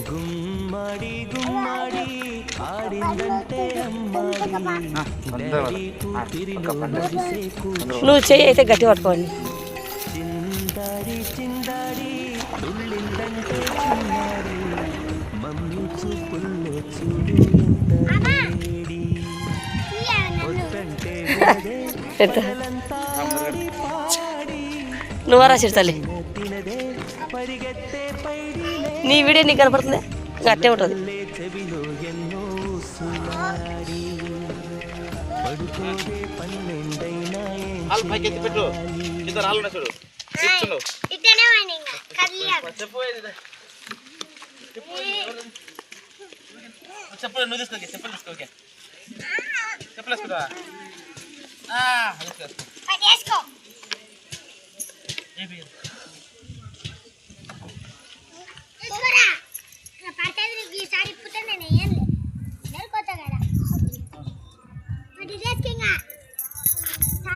గుమ్మడి గుమ్మడి ఆడిందంటే అమ్మాడి నువ్వు చెయ్యి అయితే గట్టి పట్టుకోండి. చిందాడి చిందాడి తుళ్ళిందంటే చిన్నాడి మమ్మీ చూపుల్లో చూడు ఎంత వేడి వద్దంటే పగలంతా ఆడి పాడి నువ్వు రాసిడు తల్లి. తినదే పరిగెత్తే పైడి నీ వీడియో నీకు కనపడుతుంది, అట్టే ఉంటుంది. చెవిలో ఎన్నో సునాడి పడుకోదే పన్నెండైనా చెప్పులు నువ్వు తీసుకో, చెప్పులు తీసుకో, చెప్పులు వేసుకుంటావా? ఈసారి ఇప్పుడు నేను వేయను, నేర్కొస్తా కదా.